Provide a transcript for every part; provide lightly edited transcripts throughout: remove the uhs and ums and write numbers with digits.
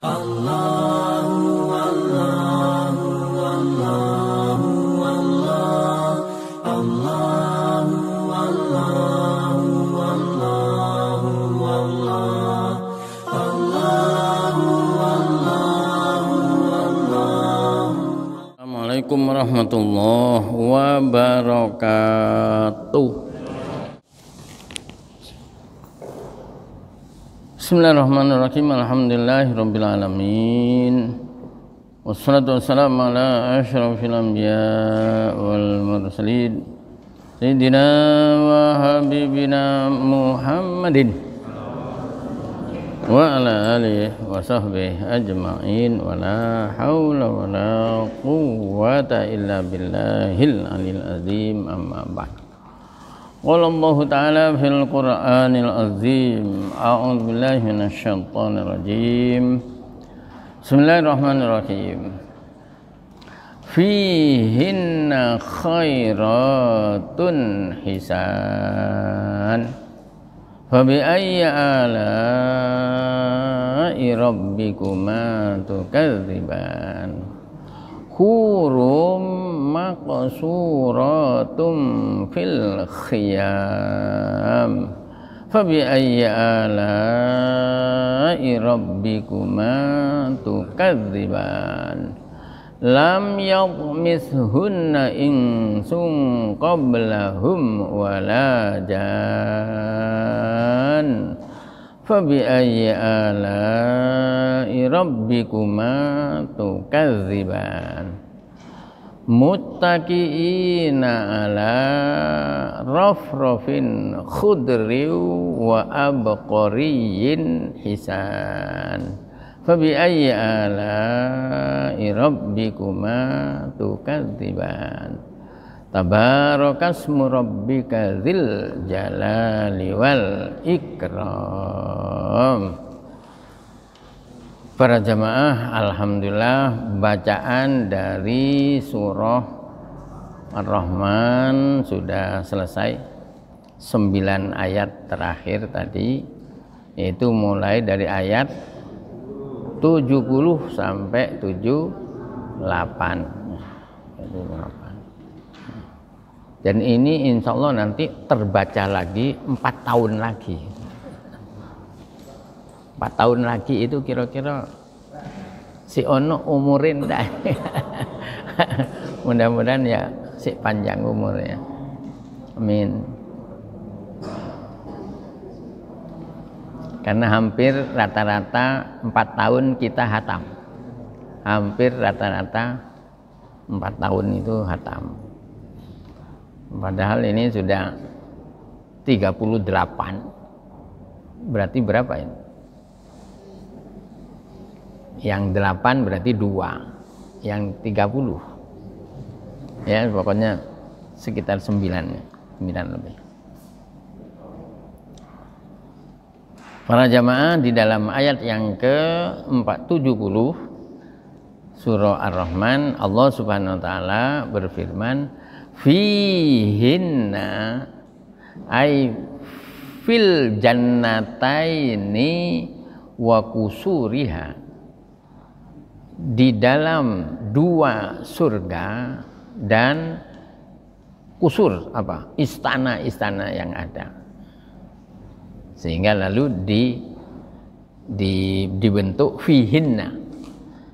Assalamualaikum warahmatullahi wabarakatuh. Bismillahirrahmanirrahim. Alhamdulillahirabbil alamin. Wassalatu wassalamu ala asyrafil anbiya wal mursalin sayyidina wa habibina Muhammadin wa ala alihi wa sahbihi ajma'in wa la hawla wa la quwwata illa billahil aliyil azim, amma ba'd. Qala Allah ta'ala fil Qur'anil azim, a'udzu billahi minasy syaithanir rajim. Bismillahirrahmanirrahim. Fihinna khairatun hisan, fabi ayyi ala'i rabbikuma tukadziban. Hurum maqsuratum fil khiyam, fabi ayyi ala'i rabbikuma tukadziban. Lam yadmithunna insun qablahum wala jan, fabi ayyi ala'i rabbikuma tukadziban. Muttaqiina ala rafrafin khudrin wa abqariyyin hisan, fabi ayyi ala'i rabbikuma tukadziban. Tabarakasmu rabbika dzil jalali wal ikram. Para jamaah, alhamdulillah bacaan dari surah Ar-Rahman sudah selesai. 9 ayat terakhir tadi, yaitu mulai dari ayat 70 sampai 78. Dan ini insya Allah nanti terbaca lagi 4 tahun lagi. 4 tahun lagi itu kira-kira si ono umurin dah. Mudah-mudahan ya si panjang umurnya. Amin. Karena hampir rata-rata 4 tahun kita hatam. Hampir rata-rata 4 tahun itu hatam. Padahal ini sudah 38. Berarti berapa ini? Yang 8 berarti 2, yang 30 ya, pokoknya sekitar 9 lebih. Para jamaah, di dalam ayat yang ke-470 surah Ar-Rahman, Allah Subhanahu wa taala berfirman, fihinna ay fil jannataini wa kusuriha, di dalam 2 surga dan kusur, apa, istana-istana yang ada. Sehingga lalu dibentuk fihinna.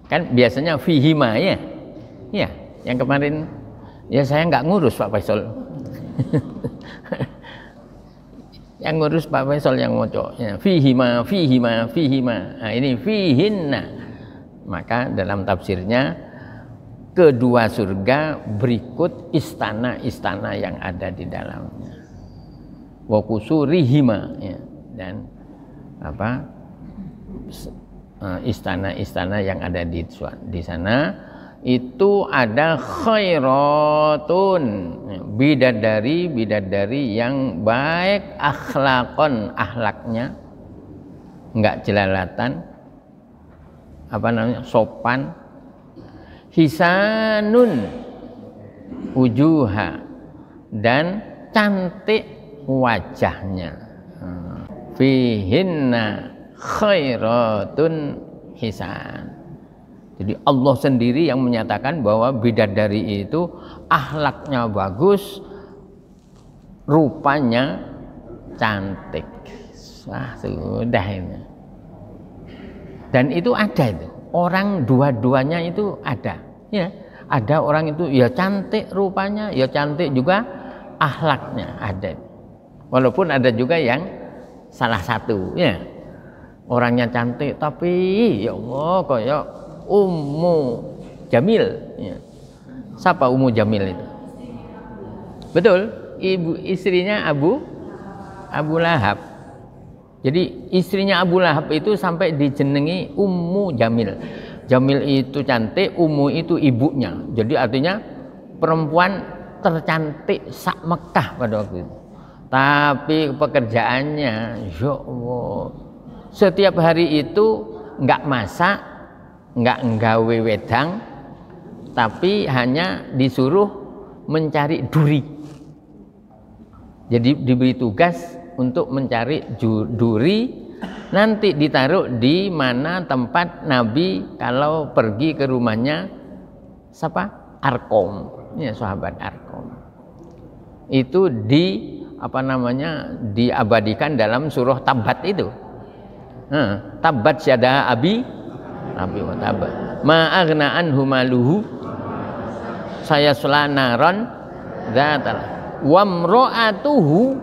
Kan biasanya fihima ya. Ya, yang kemarin ya saya nggak ngurus Pak Faisal. Yang ngurus Pak Faisal yang ngocok. Ya, fihima. Nah, ini fihinna. Maka dalam tafsirnya, kedua surga berikut istana-istana yang ada di dalamnya. Wa kusurihima, ya, dan apa, istana-istana yang ada di sana itu ada khairatun, bidadari yang baik akhlakon, akhlaknya enggak jelalatan, apa namanya, sopan, hisanun wujuha, dan cantik wajahnya. Fihinna khairatun hisan. Jadi Allah sendiri yang menyatakan bahwa bidadari itu akhlaknya bagus, rupanya cantik. Wah, sudah ini. Dan itu ada itu. Orang dua-duanya itu ada. Ya, ada orang itu ya cantik rupanya, ya cantik juga akhlaknya ada. Walaupun ada juga yang salah satu, ya. Orangnya cantik tapi ya Allah kayak Ummu Jamil, ya. Siapa Ummu Jamil itu? Betul, ibu istrinya Abu Lahab. Jadi istrinya Abu Lahab itu sampai dijenengi Ummu Jamil. Jamil itu cantik, Ummu itu ibunya. Jadi artinya perempuan tercantik sak Mekah pada waktu itu. Tapi pekerjaannya, ya Allah, setiap hari itu nggak masak, nggak nggawe wedang, tapi hanya disuruh mencari duri. Jadi diberi tugas untuk mencari duri, nanti ditaruh di mana tempat Nabi kalau pergi ke rumahnya siapa? Arkom, ya, sahabat Arkom. Itu diabadikan dalam surah Tabat itu. Tabat syada abi wa tabat. Ma aghna anhu maluhu sayasla naron dzatal wamra'atuhu.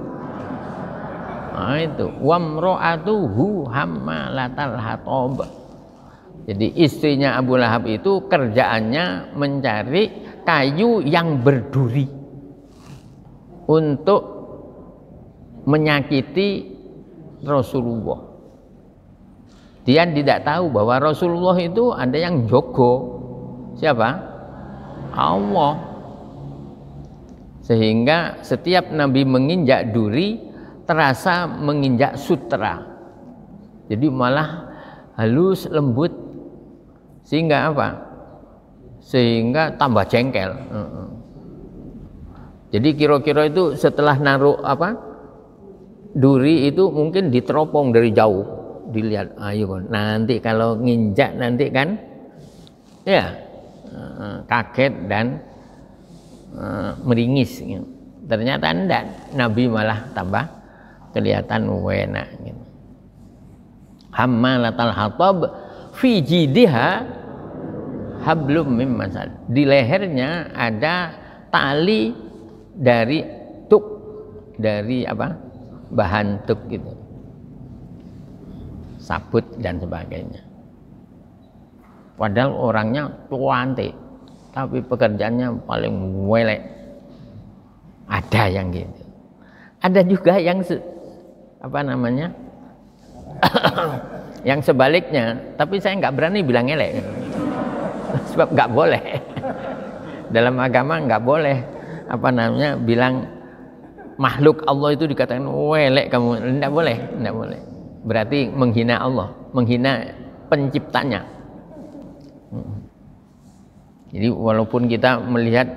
Itu wamra'atuhu hammalatal hatab. Jadi istrinya Abu Lahab itu kerjaannya mencari kayu yang berduri untuk menyakiti Rasulullah. Dia tidak tahu bahwa Rasulullah itu ada yang jogo. Siapa? Allah. Sehingga setiap Nabi menginjak duri terasa menginjak sutra. Jadi malah halus lembut. Sehingga apa? Sehingga tambah jengkel. Jadi kira-kira itu setelah naruh duri itu mungkin diteropong dari jauh. Dilihat, ayo nanti kalau nginjak nanti kan ya kaget dan meringis gitu. Ternyata enggak, Nabi malah tambah kelihatan enak gitu. Hammalatal hatab fi jidiha hablum mim masad. Di lehernya ada tali dari tuk, dari bahan tuk gitu, sabut dan sebagainya. Padahal orangnya cantik, tapi pekerjaannya paling welek. Ada yang gitu. Ada juga yang yang sebaliknya. Tapi saya nggak berani bilang elek, sebab nggak boleh. Dalam agama nggak boleh bilang makhluk Allah itu dikatakan welek kamu, nggak boleh. Berarti menghina Allah, menghina penciptanya. Jadi walaupun kita melihat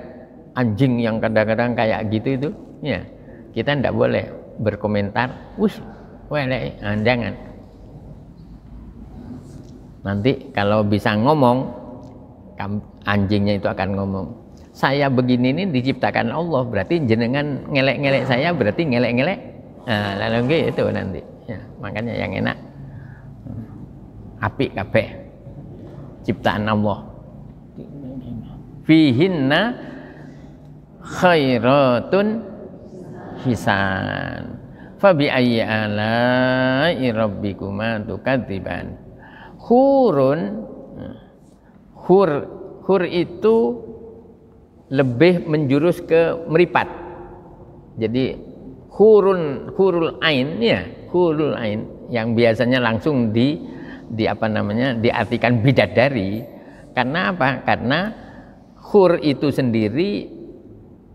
anjing yang kadang-kadang kayak gitu itu, ya kita tidak boleh berkomentar, wih, welek, jangan. Nanti kalau bisa ngomong, anjingnya itu akan ngomong, saya begini ini diciptakan Allah, berarti jenengan ngelek-ngelek saya, berarti ngelek-ngelek. Nah, lalu gitu nanti. Ya, makanya yang enak apik kabeh ciptaan Allah. Fihinna khairatun hisan fabi ayyi ala'i rabbikuma tukadziban. Hur itu lebih menjurus ke meripat. Jadi hurul ain, ya, hurul ain yang biasanya langsung diartikan bidadari. Karena apa? Karena hur itu sendiri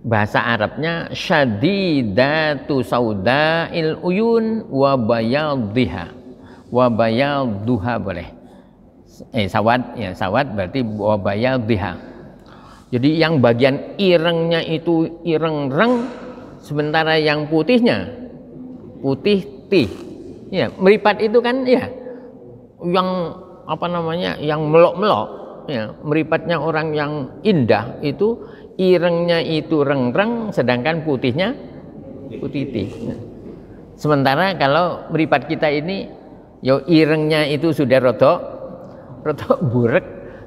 bahasa Arabnya syadidatu sauda'il uyun wa bayadduha boleh. Sawad berarti wa bayadduha. Jadi yang bagian irengnya itu ireng-reng, sementara yang putihnya putih tih. Ya, meripat itu kan ya yang apa namanya, yang melok-melok, ya, meripatnya orang yang indah itu irengnya itu rengreng, sedangkan putihnya putih. Sementara kalau meripat kita ini, yo irengnya itu sudah rotok burek,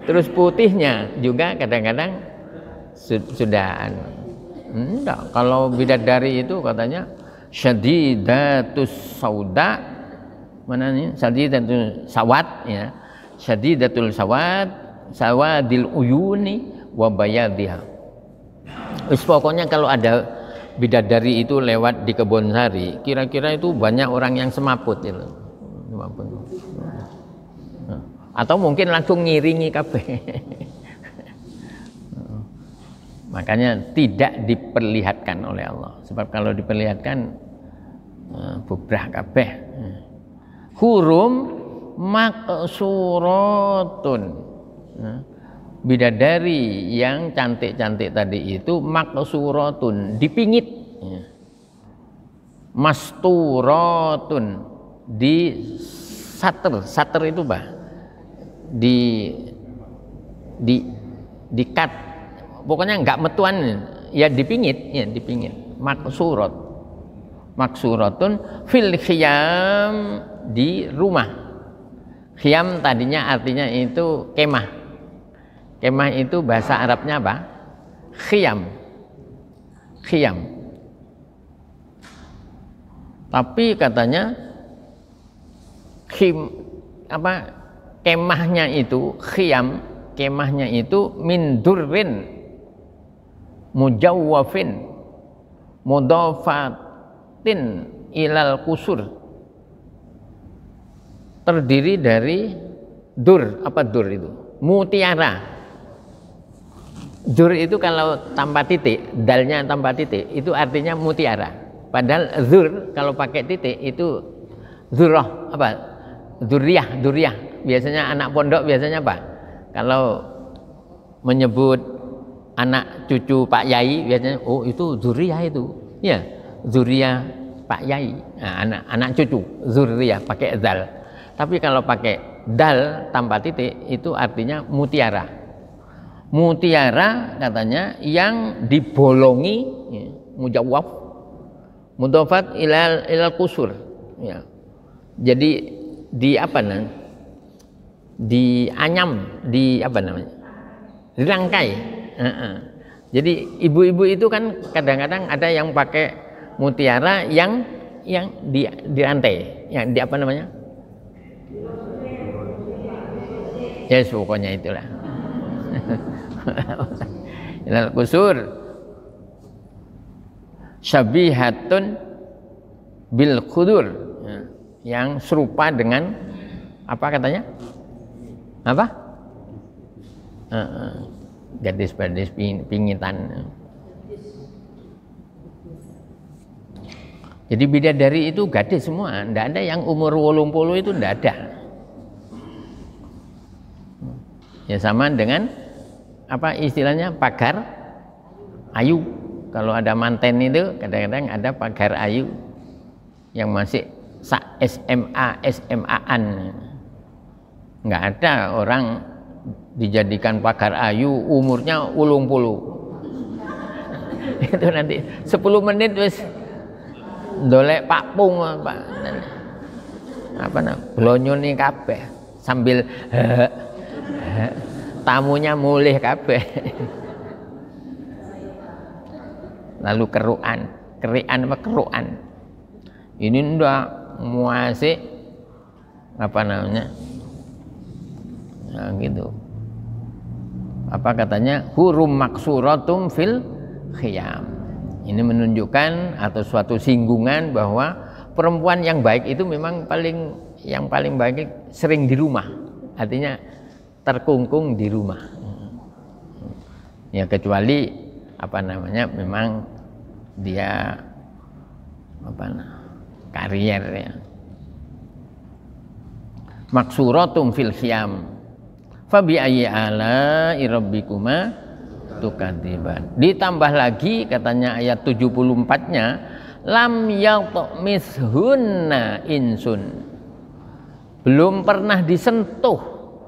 terus putihnya juga kadang-kadang sudah enggak. Kalau bidadari itu katanya syadidatus sauda, mana nih, syadidatul sawat, ya, syadidatul sawad, sawadil uyuni wa bayadiha. Pokoknya kalau ada bidadari itu lewat di Kebonsari, kira-kira itu banyak orang yang semaput itu. Atau mungkin langsung ngiringi kabeh. Makanya tidak diperlihatkan oleh Allah. Sebab kalau diperlihatkan bubrah kabeh. Hurum maksuratun. Bidadari yang cantik-cantik tadi itu maksuratun, dipingit. Masturatun, di sater itu bah, di cut, pokoknya enggak metuan, ya dipingit, maksuratun fil khiyam, di rumah. Khiyam tadinya artinya itu kemah. Kemah itu bahasa Arabnya apa? Khiyam. Tapi katanya kemahnya itu khiyam, kemahnya itu min durrin mujawwafin mudafatin ilal kusur, terdiri dari dur. Apa dur itu? Mutiara. Dur itu kalau tanpa titik, dalnya tanpa titik, itu artinya mutiara. Padahal zur kalau pakai titik itu zurrah, apa? Duriyah. Biasanya anak pondok biasanya apa? Kalau menyebut anak cucu Pak Yai biasanya, oh itu zuriyah itu. Ya, zuriyah Pak Yai. Nah, anak cucu, zuriyah pakai zal. Tapi kalau pakai dal tanpa titik itu artinya mutiara. Mutiara katanya yang dibolongi, ya, mujawwaf, mudhafat ilal kusur, ya. Jadi di apa namanya? Dianyam, di apa namanya? Dirangkai. Jadi ibu-ibu itu kan kadang-kadang ada yang pakai mutiara yang dirantai, yang di apa namanya? Yes, pokoknya itulah. Ilal kusur syabihatun bil khudur, yang serupa dengan apa katanya? Apa? Gadis-gadis pingitan. Jadi bidadari itu gadis semua, tidak ada yang umur 80 itu, tidak ada. Ya sama dengan apa istilahnya, pagar ayu. Kalau ada manten itu kadang-kadang ada pagar ayu yang masih SMA-an. Nggak ada orang dijadikan pagar ayu umurnya 80. Itu nanti 10 menit wis ndolek pakpung Pak. Apa namanya? Blonyone kabeh sambil tamunya mulih kabeh. Lalu keruan apa keruan. Ini ndak muasik apa namanya? Nah, gitu. Apa katanya? Hurum maksuratum fil khiyam. Ini menunjukkan atau suatu singgungan bahwa perempuan yang baik itu memang yang paling baik sering di rumah. Artinya terkungkung di rumah. Ya kecuali apa namanya, memang dia karier, ya. Maksuratum fil khiyam fa bi ayyi ala'i rabbikuma tukadziban. Ditambah lagi katanya ayat 74-nya, lam yatmishunna insun, belum pernah disentuh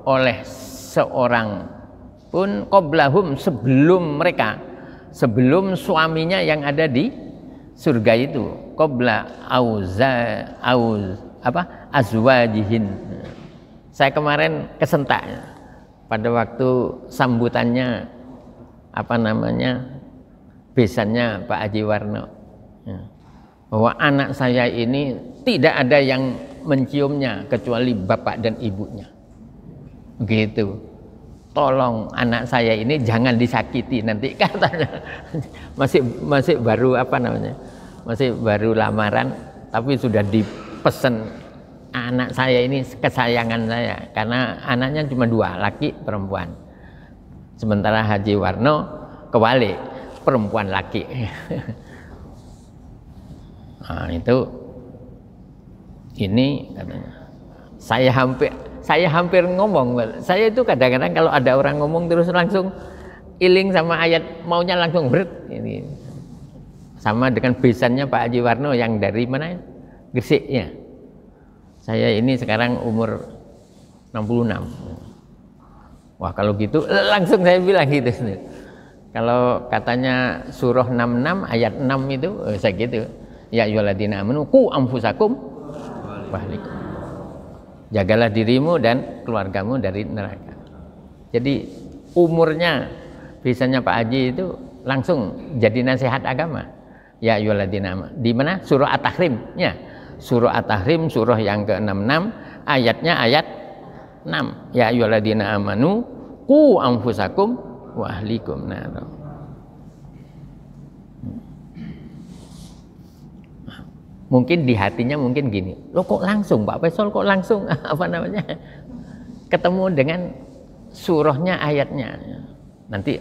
oleh seorang pun qablahum, sebelum mereka, sebelum suaminya yang ada di surga itu, qabla azwajihin. Saya kemarin kesentak pada waktu sambutannya besannya Pak Haji Warno, bahwa anak saya ini tidak ada yang menciumnya kecuali bapak dan ibunya. Gitu. Tolong anak saya ini jangan disakiti nanti, katanya. Masih baru masih baru lamaran, tapi sudah dipesen anak saya ini kesayangan saya, karena anaknya cuma 2, laki perempuan. Sementara Haji Warno kebalik, perempuan laki. Nah, itu ini katanya. Saya hampir ngomong, saya itu kadang-kadang kalau ada orang ngomong terus langsung iling sama ayat, maunya langsung berat. Ini sama dengan besannya Pak Haji Warno yang dari mana? Gresik ya. Saya ini sekarang umur 66. Wah, kalau gitu langsung saya bilang gitu. Kalau katanya surah 66 ayat 6 itu saya gitu. Ya ayyuhalladzina amanu qu anfusakum wa ahlikum. Jagalah dirimu dan keluargamu dari neraka. Jadi umurnya biasanya Pak Haji itu langsung jadi nasihat agama. Ya ayyuhalladzina amanu. Di mana? Surah At-Tahrim. Ya. Surah At-Tahrim, surah yang ke-66, ayatnya ayat 6. Ya ayyuhalladzina amanu qu anfusakum wa ahlikum nar. Mungkin di hatinya mungkin gini, lo kok langsung Pak Faisal, kok langsung ketemu dengan surahnya, ayatnya. Nanti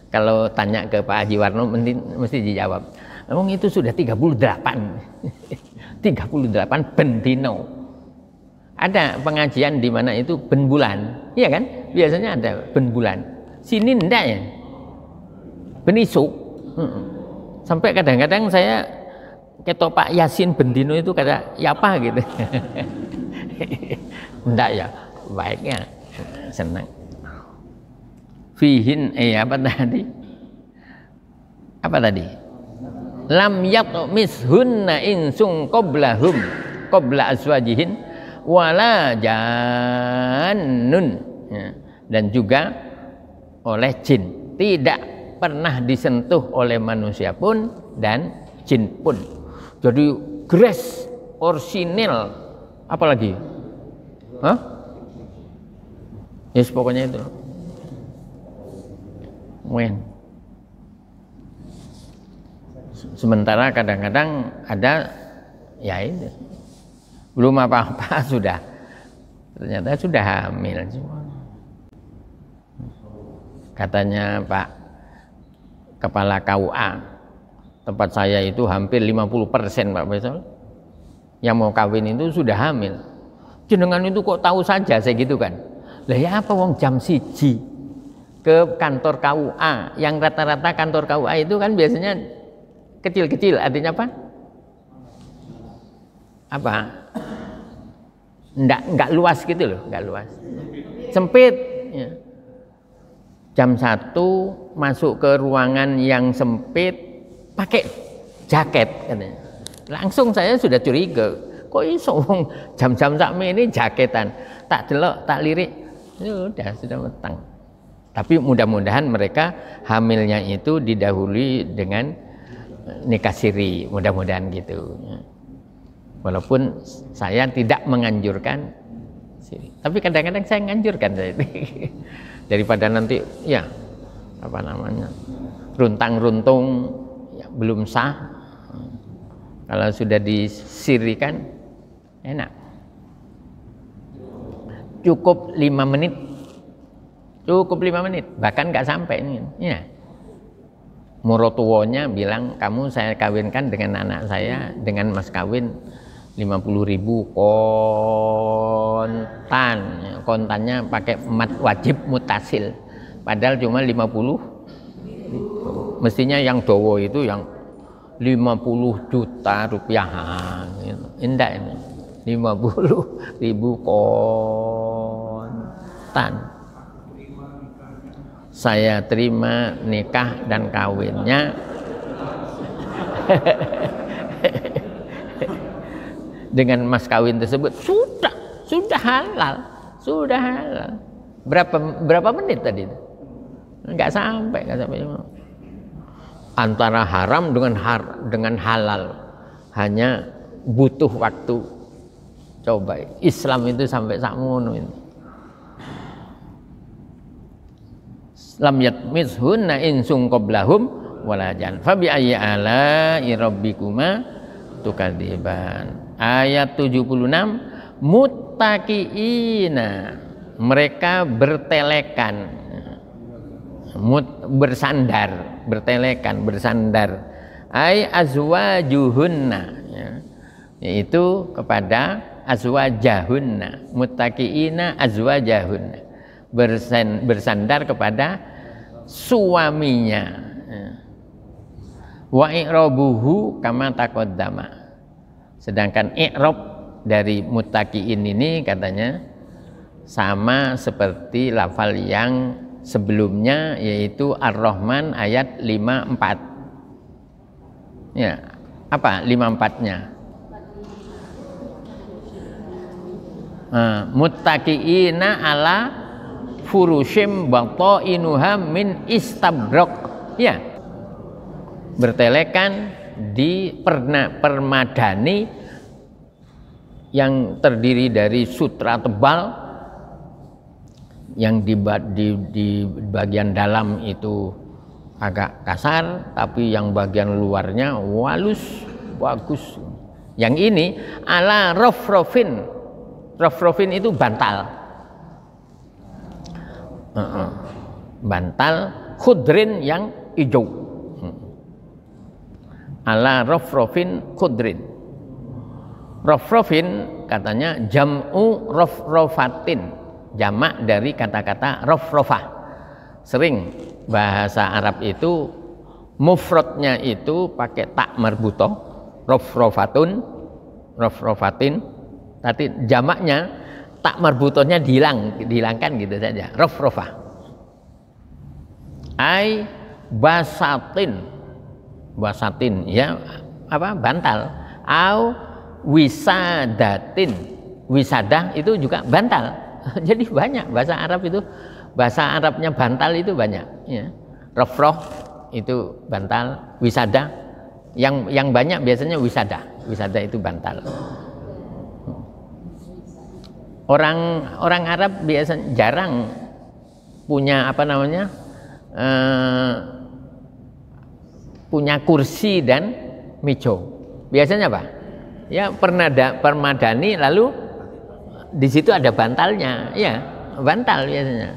kalau tanya ke Pak Haji Warno mesti dijawab, emang itu sudah 38 bendino. Ada pengajian di mana itu ben bulan, iya kan? Biasanya ada ben bulan. Sini ndak ya, ben isuk. Sampai kadang-kadang saya ketok Pak Yasin bendino itu kata ya apa gitu. Enggak ya, baiknya senang. Fihin apa tadi? Apa tadi? Lam yatmishunna insung qablahum qabla azwajihin wala jannun. Ya. Dan juga oleh jin, tidak pernah disentuh oleh manusia pun dan jin pun. Jadi grace orsinil, apalagi? Hah? Yes, pokoknya itu. Sementara kadang-kadang ada ya itu belum apa-apa sudah ternyata sudah hamil. Katanya Pak Kepala KUA, tempat saya itu hampir 50% Pak Faisal yang mau kawin itu sudah hamil. Jenengan itu kok tahu saja, saya gitu kan. Lah ya apa wong jam 1 ke kantor KUA, yang rata-rata kantor KUA itu kan biasanya kecil-kecil, artinya apa? Apa? Enggak luas gitu loh, enggak luas. Sempit ya. Jam 1 masuk ke ruangan yang sempit pakai jaket katanya. Langsung saya sudah curiga, kok iso jam-jam sakme ini jaketan. Tak delok, tak lirik, sudah metang. Tapi mudah-mudahan mereka hamilnya itu didahului dengan nikah siri, mudah-mudahan gitu. Walaupun saya tidak menganjurkan siri, tapi kadang-kadang saya menganjurkan daripada nanti ya apa namanya runtang-runtung ya, belum sah. Kalau sudah disirikan enak. Cukup 5 menit, cukup 5 menit, bahkan nggak sampai ini. Ya. Murotuwonya bilang, kamu saya kawinkan dengan anak saya dengan mas kawin 50.000 kontan. Kontannya pakai mat wajib mutasil. Padahal cuma 50. Mestinya yang dowo itu yang 50 juta rupiah. Indah ini. 50.000 kontan. kesepakatan. Saya terima nikah dan kawinnya dengan mas kawin tersebut sudah halal. Berapa menit tadi? Nggak sampai. Antara haram dengan halal hanya butuh waktu. Coba Islam itu sampai sakmono ini. Lam yatmishunna insun qablahum wala jan fa bi ayyi ala'i rabbikuma tukadziban. Ayat 76, muttaqiina, mereka bertelekan, bersandar, ay azwajuhunna, ya, yaitu kepada azwajahunna, muttaqiina azwajahunna, bersandar kepada suaminya. Wa i'rabuhu kama taqaddama, sedangkan i'rab dari muttaqiin ini katanya sama seperti lafal yang sebelumnya, yaitu Ar-Rahman ayat 54. Ya, apa 54-nya? Muttaqiina ala furushim batainuha min istabraq, ya, bertelekan di permadani yang terdiri dari sutra tebal, yang di bagian dalam itu agak kasar, tapi yang bagian luarnya halus, bagus. Yang ini ala rafrafin. Rafrafin itu bantal. Bantal khudrin yang hijau. Ala rafrafin khudrin. Rafrafin katanya jam'u rafrafatin, jamak dari kata-kata rafrafah. Sering bahasa Arab itu mufradnya itu pakai tak marbutoh, rafrafatun, rafrafatin, tapi jamaknya tak marbutohnya dihilangkan gitu saja, rafrafah. Ai basatin, ya, apa, bantal. Au wisadatin, wisadah itu juga bantal. Jadi banyak bahasa Arab itu, bahasa Arabnya bantal itu banyak, ya. Rafrah itu bantal, wisadah yang banyak biasanya wisadah itu bantal. Orang Arab biasanya jarang punya apa namanya, punya kursi dan meja. Biasanya apa? Ya permadani, lalu di situ ada bantalnya, ya, bantal biasanya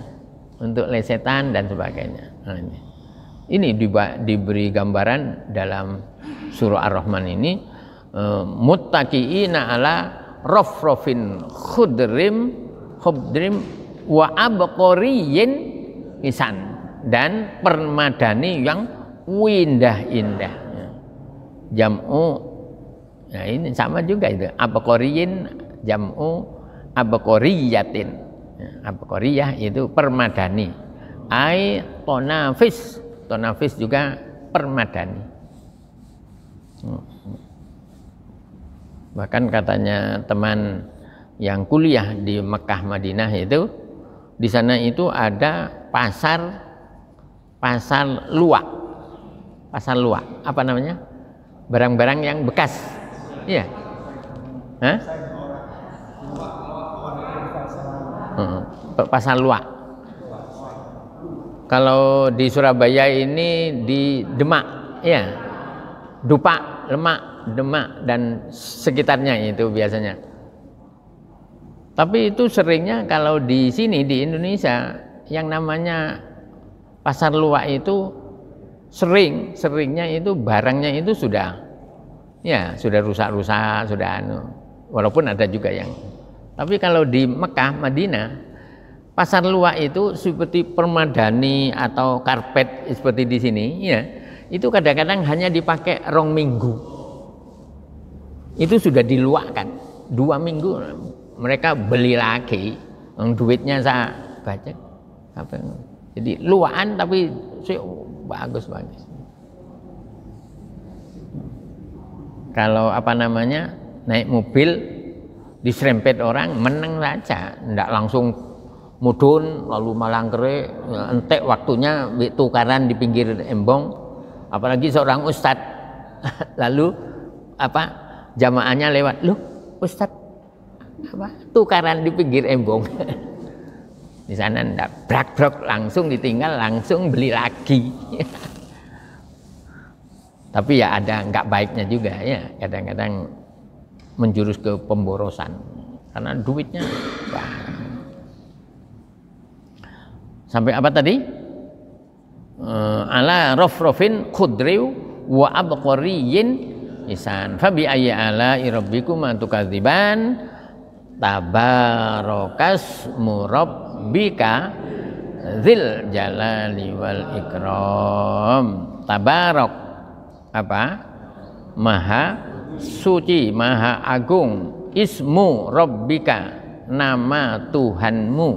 untuk lesetan dan sebagainya. Nah, ini diberi gambaran dalam surah Ar-Rahman ini, muttaqiina ala rafrafin khudrim wa abqariyin hisan, dan permadani yang indah-indah. Jam'u, nah ini sama juga itu, abqariyin jam'u abqariyatin. Abqariyah itu permadani. Ai tonafis juga permadani. Bahkan katanya teman yang kuliah di Mekah Madinah itu, di sana itu ada pasar luak. Pasar luak, apa namanya? Barang-barang yang bekas. Iya. Hah? Pasar luak. Kalau di Surabaya ini di Demak, ya, Dupak, Demak dan sekitarnya itu biasanya. Tapi itu seringnya kalau di sini di Indonesia yang namanya pasar luak itu seringnya itu barangnya itu sudah rusak-rusak, sudah walaupun ada juga yang. Tapi kalau di Mekah, Madinah, pasar luak itu seperti permadani atau karpet seperti di sini, ya, itu kadang-kadang hanya dipakai 2 minggu. Itu sudah diluakkan 2 minggu, mereka beli lagi, duitnya baca apa. Jadi luaan tapi bagus. Kalau apa namanya naik mobil diserempet orang menang saja, ndak langsung mudun lalu malangkere entek waktunya tukaran di pinggir embong, apalagi seorang ustadz lalu apa jamaahnya lewat, loh ustadz apa tukaran di pinggir embong. Di sana ndak brak langsung ditinggal, langsung beli lagi. Tapi ya ada nggak baiknya juga ya, kadang-kadang menjurus ke pemborosan karena duitnya sampai apa tadi? Ala rafrafin khudriw wa abqariyin isan fabi ayyi ala rabbikuma tukadziban tabarakas murabbika dzil jalali wal ikram. Tabarak apa? Maha suci, maha agung. Ismu rabbika, nama Tuhanmu.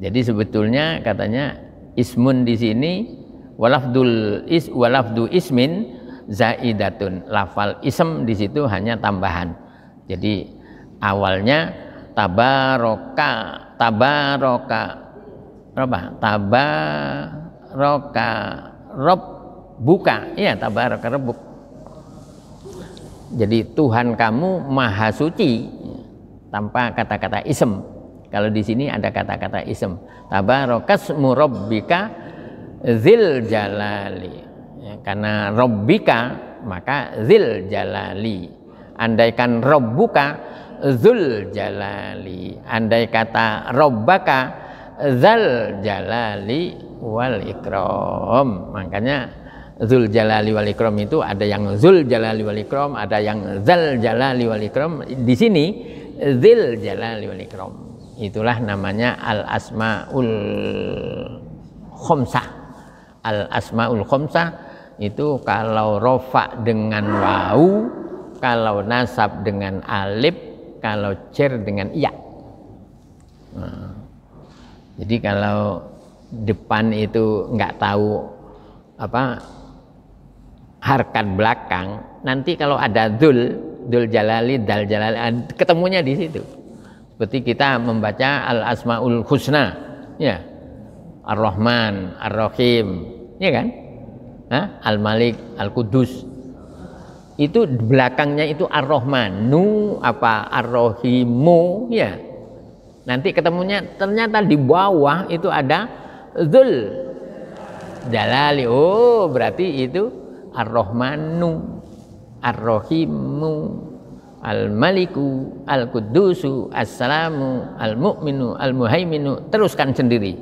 Jadi sebetulnya katanya ismun di sini walafdu ismin zaidatun. Lafal ism di situ hanya tambahan. Jadi awalnya tabaraka apa? Tabaraka rabbuka. Iya, tabaraka rabbuk. Jadi Tuhan kamu maha suci tanpa kata-kata ism. Kalau di sini ada kata-kata ism. Tabarakasmu rabbika dzil jalali. Ya, karena rabbika maka dzil jalali. Andaikan rabbuka dzul jalali. Andai kata rabbaka dzal jalali wal ikram. Makanya dzul jalali wal ikram itu ada yang dzul jalali wal ikram, ada yang dzal jalali wal ikram. Di sini dzil jalali wal ikram. Itulah namanya al-asmaul khomsah. Al-asmaul khomsah itu kalau rofa dengan wau, kalau nasab dengan alif, kalau cer dengan iya. Nah, jadi kalau depan itu nggak tahu apa harkat belakang, nanti kalau ada dul jalali, dal jalali, ketemunya di situ. Seperti kita membaca al-asmaul husna, ya, ar-Rahman, ar-Rahim, ya kan? Al-Malik, al-Qudus. Itu belakangnya itu ar-Rahmanu apa ar-Rahimu, ya. Nanti ketemunya ternyata di bawah itu ada dzul jalali. Oh, berarti itu ar-Rahmanu, ar-Rahimu, al-Maliku, al-Qudusu, as-Salamu, al-Mu'minu, al-Muhaiminu. Teruskan sendiri.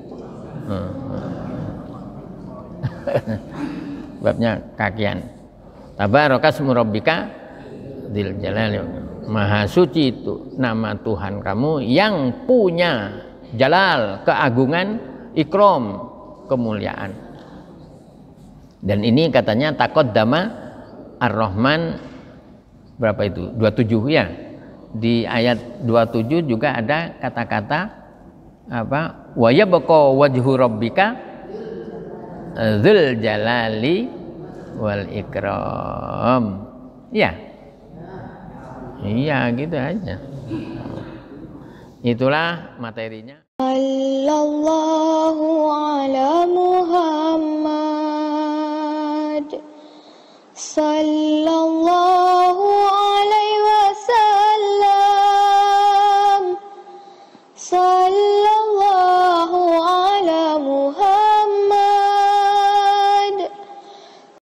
Babnya kakian. Tabarakasmu rabbika dzil jalali. Maha suci itu nama Tuhan kamu yang punya jalal, keagungan, ikram, kemuliaan. Dan ini katanya taqaddama ar-Rahman berapa itu? 27 ya. Di ayat 27 juga ada kata-kata apa? Wa yabqa wajhu rabbika dzul jalali wal ikram. Ya. Iya, gitu aja. Itulah materinya. Sallallahu ala Muhammad.